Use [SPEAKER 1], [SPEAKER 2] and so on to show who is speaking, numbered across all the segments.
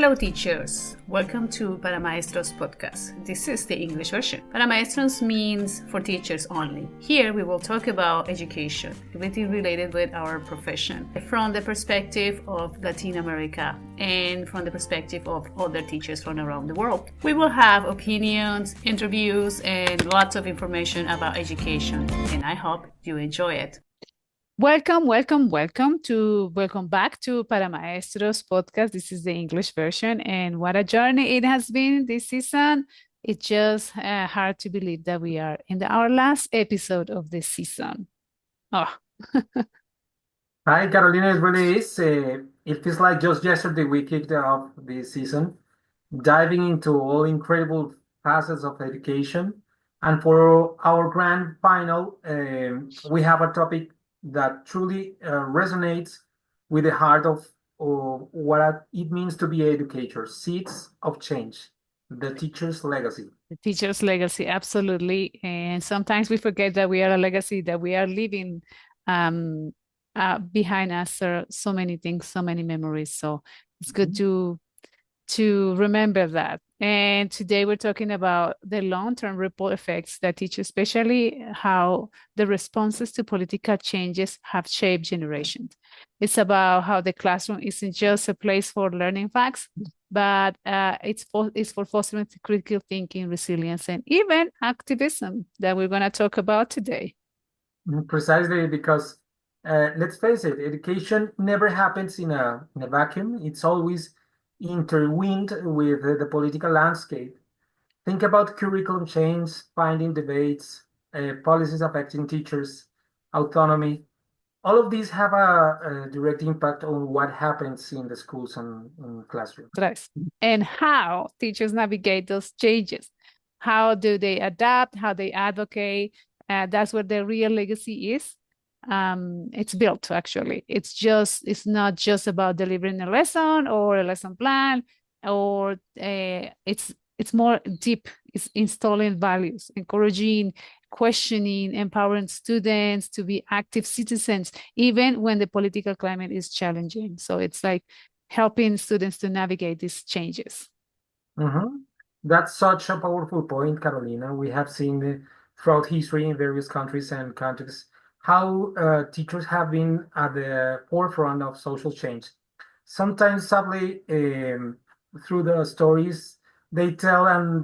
[SPEAKER 1] Hello teachers, welcome to Para Maestros podcast. This is the English version. Para Maestros means for teachers only. Here we will talk about education, everything related with our profession, from the perspective of Latin America and from the perspective of other teachers from around the world. We will have opinions, interviews, and lots of information about education, and I hope you enjoy it. Welcome back to Para Maestros podcast. This is the English version, and what a journey it has been this season. It's just hard to believe that we are in our last episode of this season. Oh.
[SPEAKER 2] Hi, Carolina. It really is. It feels like just yesterday we kicked off this season, diving into all incredible facets of education. And for our grand final, we have a topic that truly resonates with the heart of what it means to be educators, seeds of change, the teacher's legacy.
[SPEAKER 1] The teacher's legacy, absolutely. And sometimes we forget that we are a legacy, that we are leaving behind us so many things, so many memories. So it's good to remember that. And today we're talking about the long-term ripple effects that teach, especially how the responses to political changes have shaped generations. It's about how the classroom isn't just a place for learning facts, but it's for fostering critical thinking, resilience, and even activism that we're going to talk about today.
[SPEAKER 2] Precisely, because let's face it, education never happens in a vacuum. It's always intertwined with the political landscape. Think about curriculum change, finding debates, policies affecting teachers, autonomy. All of these have a direct impact on what happens in the schools and in classrooms.
[SPEAKER 1] And how teachers navigate those changes. How do they adapt? How they advocate? That's where the real legacy is. It's built actually. It's not just about delivering a lesson or a lesson plan, or it's more deep. It's installing values, encouraging questioning, empowering students to be active citizens, even when the political climate is challenging. So it's like helping students to navigate these changes.
[SPEAKER 2] That's such a powerful point, Carolina. We have seen throughout history in various countries and contexts how teachers have been at the forefront of social change. Sometimes, sadly, through the stories they tell and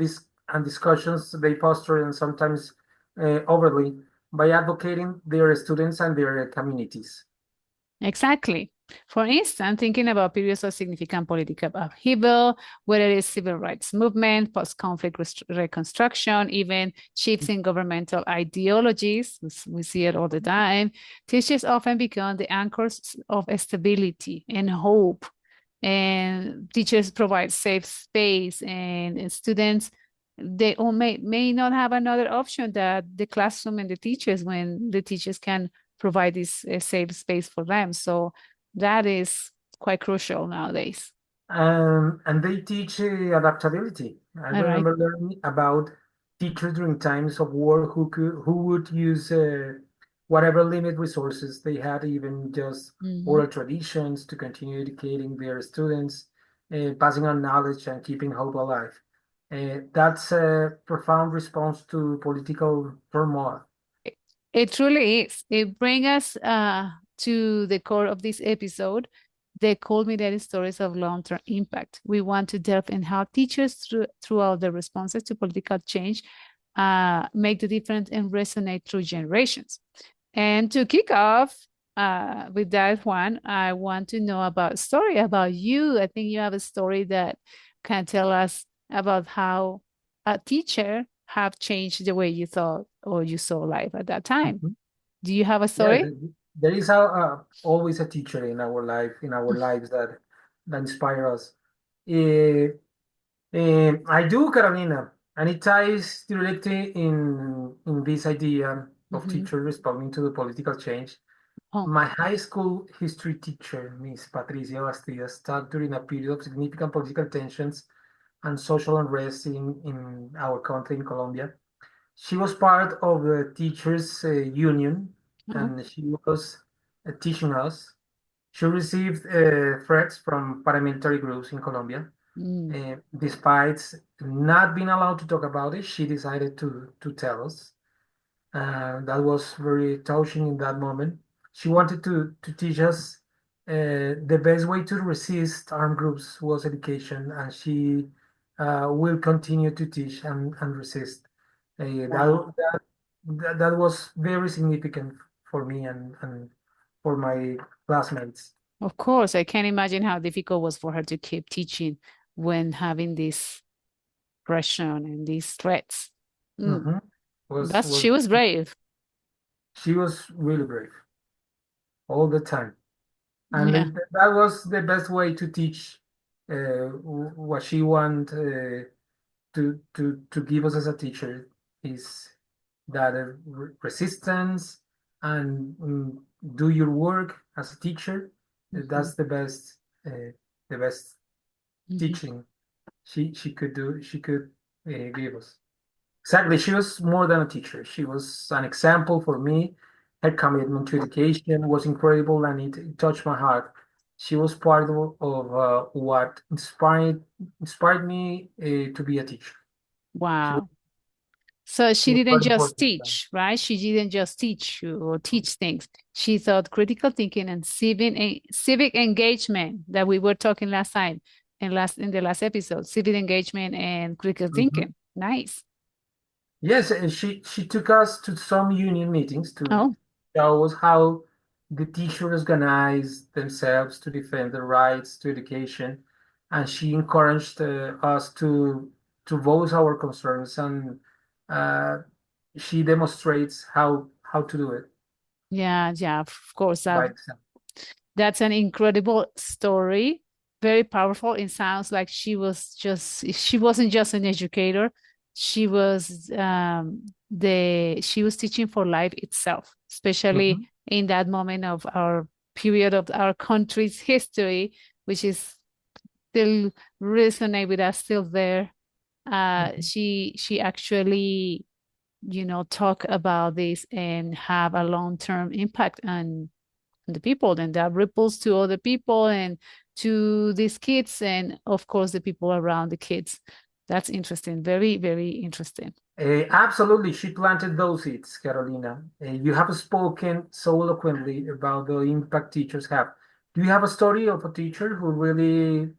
[SPEAKER 2] discussions they foster, and sometimes overtly, by advocating their students and their communities.
[SPEAKER 1] Exactly. For instance, thinking about periods of significant political upheaval, whether it is civil rights movement, post-conflict reconstruction, even shifts in governmental ideologies, we see it all the time, teachers often become the anchors of stability and hope. And teachers provide safe space, and students, they all may not have another option that the classroom and the teachers, when the teachers can provide this safe space for them. So that is quite crucial nowadays.
[SPEAKER 2] And they teach adaptability. I remember learning about teachers during times of war who would use whatever limited resources they had, even just oral traditions, to continue educating their students, passing on knowledge and keeping hope alive. That's a profound response to political turmoil.
[SPEAKER 1] It truly is. It brings us to the core of this episode, the culminating stories of long-term impact. We want to delve in how teachers, throughout their responses to political change, make the difference and resonate through generations. And to kick off with that one, I want to know about a story about you. I think you have a story that can tell us about how a teacher have changed the way you thought or you saw life at that time. Do you have a story?
[SPEAKER 2] Yeah, there is always a teacher in our lives that inspire us. I do, Carolina, and it ties directly in this idea of teachers responding to the political change. My high school history teacher, Miss Patricia Bastidas, taught during a period of significant political tensions and social unrest in our country, in Colombia. She was part of the teachers' union, and she was teaching us. She received threats from paramilitary groups in Colombia,
[SPEAKER 1] Mm.
[SPEAKER 2] Despite not being allowed to talk about it, she decided to tell us. That was very touching in that moment. She wanted to teach us the best way to resist armed groups was education, and she will continue to teach and resist.
[SPEAKER 1] Wow.
[SPEAKER 2] That was very significant for me and for my classmates.
[SPEAKER 1] Of course, I can't imagine how difficult it was for her to keep teaching when having this pressure and these threats. Mm.
[SPEAKER 2] Mhm.
[SPEAKER 1] She
[SPEAKER 2] Was
[SPEAKER 1] was brave.
[SPEAKER 2] She was really brave all the time. And
[SPEAKER 1] Yeah.
[SPEAKER 2] that was the best way to teach what she want to give us as a teacher is that resistance and do your work as a teacher.
[SPEAKER 1] Mhm,
[SPEAKER 2] That's the best
[SPEAKER 1] mhm.
[SPEAKER 2] teaching she could do. She could give us. Exactly. She was more than a teacher. She was an example for me. Her commitment to education was incredible and it touched my heart. She was part of what inspired me to be a teacher. She was,
[SPEAKER 1] Wow. So
[SPEAKER 2] she
[SPEAKER 1] she
[SPEAKER 2] was
[SPEAKER 1] didn't
[SPEAKER 2] very
[SPEAKER 1] just
[SPEAKER 2] important.
[SPEAKER 1] teach, right? She didn't just teach you or teach things. She thought critical thinking and civic engagement that we were talking last time in the last episode, civic engagement and critical
[SPEAKER 2] Mhm.
[SPEAKER 1] thinking. Nice.
[SPEAKER 2] Yes, she took us to some union meetings to
[SPEAKER 1] Oh,
[SPEAKER 2] show us how the teachers organize themselves to defend their rights to education, and she encouraged us to voice our concerns, and uh, she demonstrates how to do it
[SPEAKER 1] yeah, yeah, of course.
[SPEAKER 2] by example.
[SPEAKER 1] That's an incredible story, very powerful. It sounds like she wasn't just an educator. She was she was teaching for life itself, especially
[SPEAKER 2] Mhm,
[SPEAKER 1] in that moment of our period of our country's history, which is still resonate with us, still there.
[SPEAKER 2] mhm.
[SPEAKER 1] She actually, talk about this and have a long-term impact on the people, and that ripples to other people and to these kids, and of course the people around the kids. That's interesting, very, very interesting.
[SPEAKER 2] Absolutely, she planted those seeds, Carolina. You have spoken so eloquently about the impact teachers have. Do you have a story of a teacher who really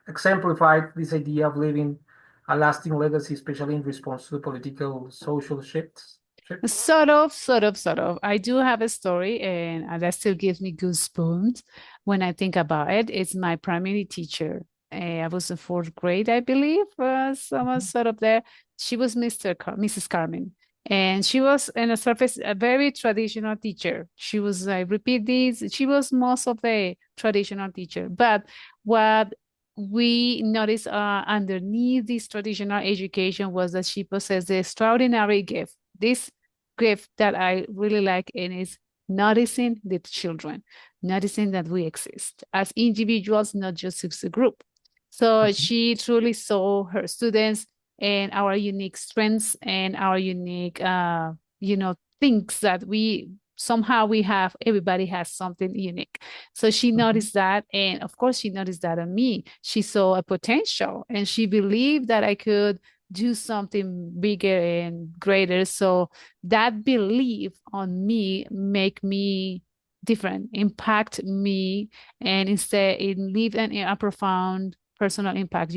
[SPEAKER 2] exemplified this idea of leaving a lasting legacy, especially in response to the political social shifts? Shifts?
[SPEAKER 1] Sort of. I do have a story, and that still gives me goosebumps when I think about it. It's my primary teacher. I was in fourth grade, I believe, someone
[SPEAKER 2] Mhm,
[SPEAKER 1] sort of there. She was Mrs. Carmen, and she was in a surface a very traditional teacher. She was, I repeat this, she was most of the traditional teacher. But what we noticed underneath this traditional education was that she possessed the extraordinary gift. This gift that I really like and is noticing the children, noticing that we exist as individuals, not just as a group. So
[SPEAKER 2] mhm,
[SPEAKER 1] she truly saw her students and our unique strengths and our unique, things that we somehow we have. Everybody has something unique. So she
[SPEAKER 2] mhm,
[SPEAKER 1] noticed that, and of course, she noticed that in me. She saw a potential, and she believed that I could do something bigger and greater. So that belief on me make me different, impact me, and instead it leave a profound personal impact,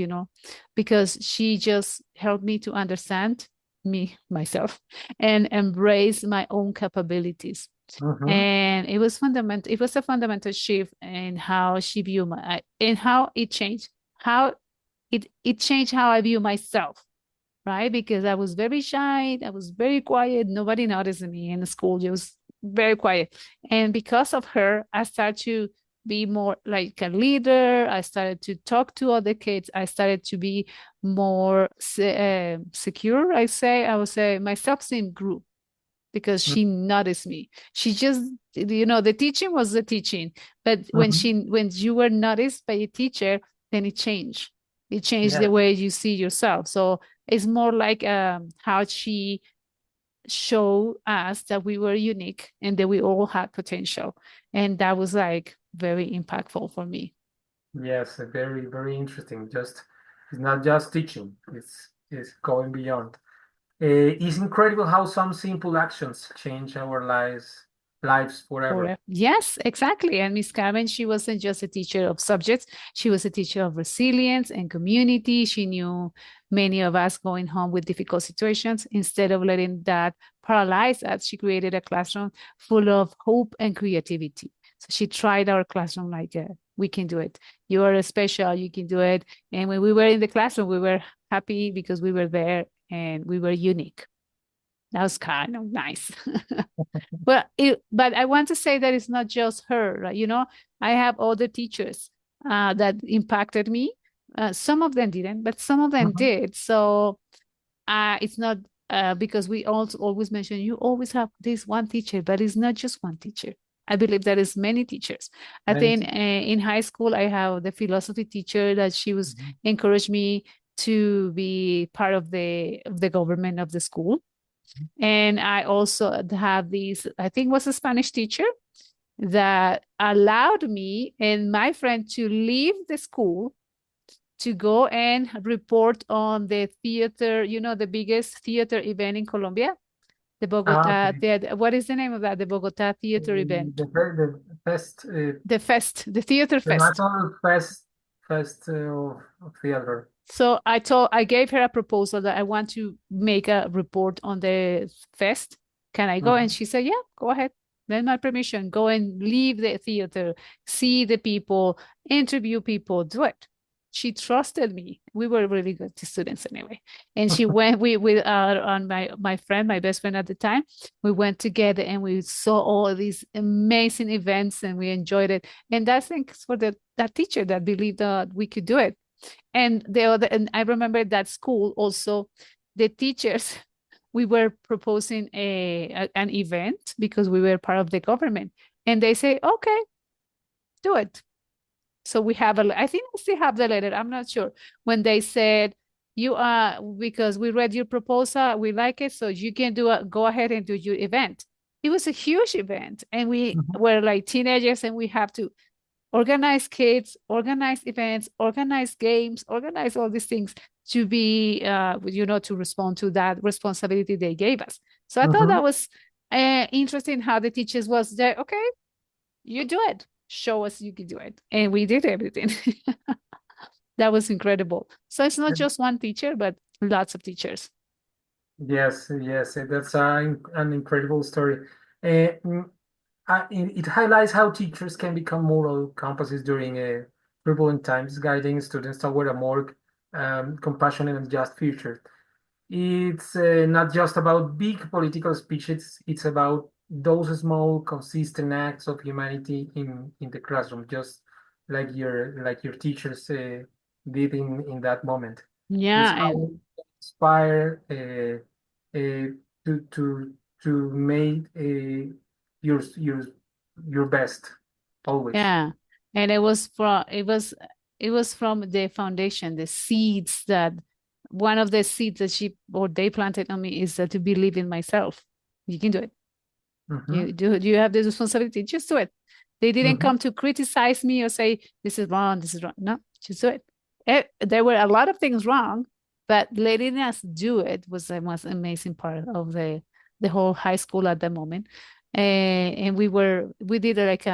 [SPEAKER 1] because she just helped me to understand me, myself, and embrace my own capabilities.
[SPEAKER 2] mhm.
[SPEAKER 1] And it was a fundamental shift in how she viewed and how it changed, how it changed how I view myself, right? Because I was very shy, I was very quiet, nobody noticed me in the school, just very quiet. And because of her, I started to be more like a leader. I started to talk to other kids. I started to be more secure. I would say my self-esteem grew because she noticed me. She just, the teaching was the teaching, but
[SPEAKER 2] Mhm.
[SPEAKER 1] when you were noticed by a teacher, then it changed. It changed the
[SPEAKER 2] Yeah.
[SPEAKER 1] way you see yourself. So it's more like how she showed us that we were unique and that we all had potential, and that was like very impactful for me.
[SPEAKER 2] Yes, very, very interesting. Just it's not just teaching, it's going beyond. It's incredible how some simple actions change our lives forever.
[SPEAKER 1] Yes, exactly. And Miss Carmen, she wasn't just a teacher of subjects, she was a teacher of resilience and community. She knew many of us going home with difficult situations. Instead of letting that paralyze us, she created a classroom full of hope and creativity. So she tried our classroom like, we can do it. You are special, you can do it. And when we were in the classroom, we were happy because we were there and we were unique. That was kind of nice. But I want to say that it's not just her, right? I have other teachers that impacted me. Some of them didn't, but some of them
[SPEAKER 2] Mhm.
[SPEAKER 1] did. So it's not because we also always mention you always have this one teacher, but it's not just one teacher. I believe there is many teachers. I
[SPEAKER 2] Many.
[SPEAKER 1] think in high school I have the philosophy teacher that she was
[SPEAKER 2] Mhm.
[SPEAKER 1] encouraged me to be part of the government of the school. And I also have these, I think was a Spanish teacher that allowed me and my friend to leave the school to go and report on the theater, the biggest theater event in Colombia, the Bogota
[SPEAKER 2] Okay.
[SPEAKER 1] theater. What is the name of that? The Bogota theater event.
[SPEAKER 2] The fest,
[SPEAKER 1] The fest, the theater
[SPEAKER 2] the
[SPEAKER 1] fest.
[SPEAKER 2] national fest of theater.
[SPEAKER 1] So I gave her a proposal that I want to make a report on the fest. Can I go? And
[SPEAKER 2] Mhm.
[SPEAKER 1] she said, yeah, go ahead. Then my permission. Go and leave the theater, see the people, interview people, do it. She trusted me. We were really good students anyway. And she went, we on my friend, my best friend at the time, we went together and we saw all of these amazing events and we enjoyed it. And that's thanks for that teacher that believed that we could do it. And I remember that school also, the teachers, we were proposing an event because we were part of the government, and they say, okay, do it. So we have I think we still have the letter. I'm not sure when they said you are because we read your proposal, we like it, so you can go ahead and do your event. It was a huge event, and we
[SPEAKER 2] Mhm.
[SPEAKER 1] were like teenagers, and we have to organize kids, organize events, organize games, organize all these things to be, to respond to that responsibility they gave us. So I thought that
[SPEAKER 2] Mhm.
[SPEAKER 1] was interesting how the teachers was there. Okay, you do it. Show us you can do it. And we did everything. That was incredible. So it's not just one teacher, but lots of teachers.
[SPEAKER 2] Yes, yes, that's an incredible story. Uh, mm, it highlights how teachers can become moral compasses during turbulent times, guiding students toward a more compassionate and just future. It's not just about big political speeches, it's about those small, consistent acts of humanity in the classroom, just like your teachers did in that moment. It's
[SPEAKER 1] Yeah.
[SPEAKER 2] how
[SPEAKER 1] And
[SPEAKER 2] we inspire to to make your best always.
[SPEAKER 1] yeah. And it was from the foundation, the seeds that one of the seeds that she or they planted on me is that to believe in myself. You can do it.
[SPEAKER 2] Hmm.
[SPEAKER 1] You have this responsibility. Just do it. They didn't
[SPEAKER 2] Hmm.
[SPEAKER 1] come to criticize me or say this is wrong, this is wrong. No, just do it. There were a lot of things wrong, but letting us do it was the most amazing part of the whole high school at the moment. And we did like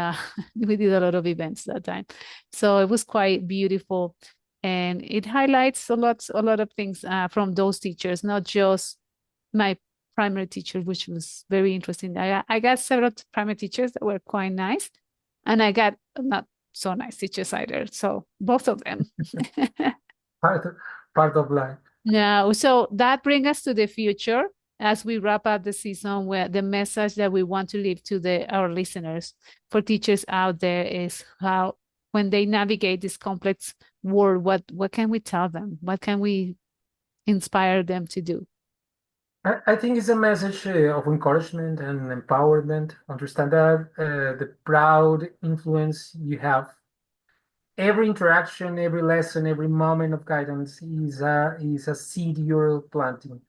[SPEAKER 1] we did a lot of events that time, so it was quite beautiful, and it highlights a lot of things from those teachers, not just my primary teacher, which was very interesting. I got several primary teachers that were quite nice, and I got not so nice teachers either. So both of them.
[SPEAKER 2] Part part of life.
[SPEAKER 1] Now, so that brings us to the future as we wrap up the season, where the message that we want to leave to our listeners for teachers out there is how when they navigate this complex world, what can we tell them? What can we inspire them to do?
[SPEAKER 2] I think it's a message of encouragement and empowerment. Understand that the proud influence you have. Every interaction, every lesson, every moment of guidance is a seed you're planting.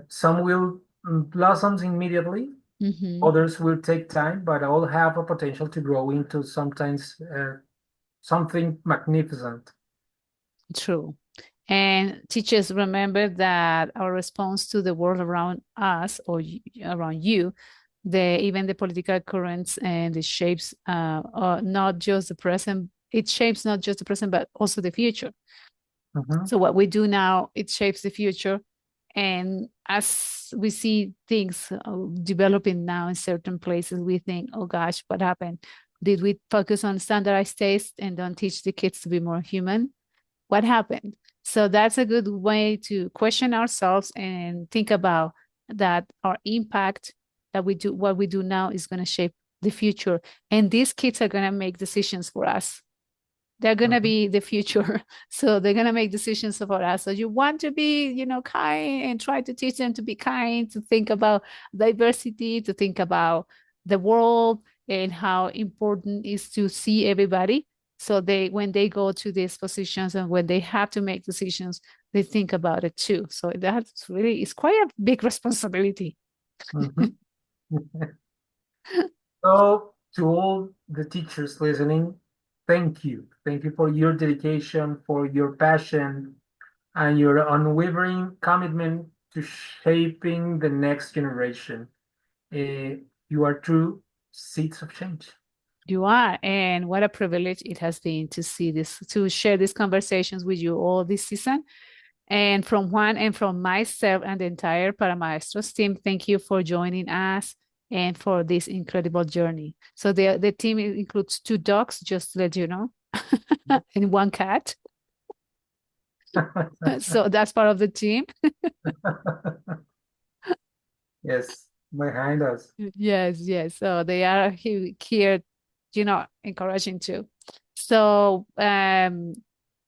[SPEAKER 2] Some will blossom immediately,
[SPEAKER 1] Mhm.
[SPEAKER 2] others will take time, but all have a potential to grow into sometimes something magnificent.
[SPEAKER 1] True. And teachers, remember that our response to the world around us or around you, even the political currents and the shapes, not just the present, it shapes not just the present, but also the future. So what we do now, it shapes the future. And as we see things developing now in certain places, we think, oh gosh, what happened? Did we focus on standardized tests and don't teach the kids to be more human? What happened? So that's a good way to question ourselves and think about that our impact that we do, what we do now is going to shape the future. And these kids are going to make decisions for us. They're going to be the future. So they're going to make decisions for us. So you want to be, kind and try to teach them to be kind, to think about diversity, to think about the world and how important it is to see everybody. So when they go to these positions and when they have to make decisions, they think about it too. So that's really, it's quite a big responsibility.
[SPEAKER 2] So to all the teachers listening, thank you. Thank you for your dedication, for your passion, and your unwavering commitment to shaping the next generation. You are true seeds of change.
[SPEAKER 1] You are, and what a privilege it has been to share these conversations with you all this season. And from Juan and from myself and the entire Para Maestros team, thank you for joining us and for this incredible journey. So the team includes 2 dogs, just to let you know, and 1 cat. So that's part of the team.
[SPEAKER 2] Yes, behind us.
[SPEAKER 1] Yes. So they are here, encouraging too. So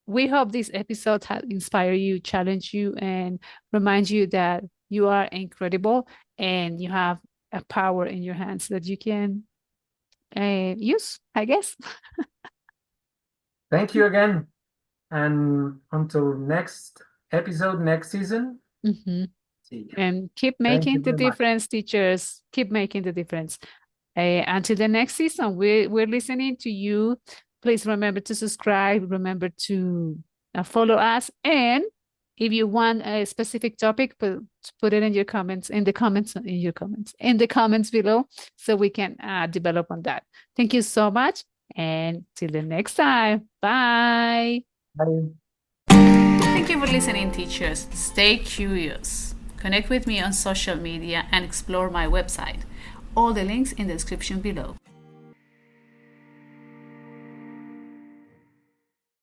[SPEAKER 1] we hope this episode has inspired you, challenged you, and remind you that you are incredible and you have a power in your hands that you can use, I guess.
[SPEAKER 2] Thank you again. And until next episode, next season.
[SPEAKER 1] Mm-hmm.
[SPEAKER 2] See you.
[SPEAKER 1] And keep
[SPEAKER 2] Thank
[SPEAKER 1] making
[SPEAKER 2] you
[SPEAKER 1] the
[SPEAKER 2] very much.
[SPEAKER 1] difference, teachers. Keep making the difference. Until the next season, we're listening to you. Please remember to subscribe. Remember to follow us. And if you want a specific topic, put it in your comments, in the comments below, so we can develop on that. Thank you so much. And till the next time. Bye.
[SPEAKER 2] Bye.
[SPEAKER 1] Thank you for listening, teachers. Stay curious. Connect with me on social media and explore my website. All the links in the description below.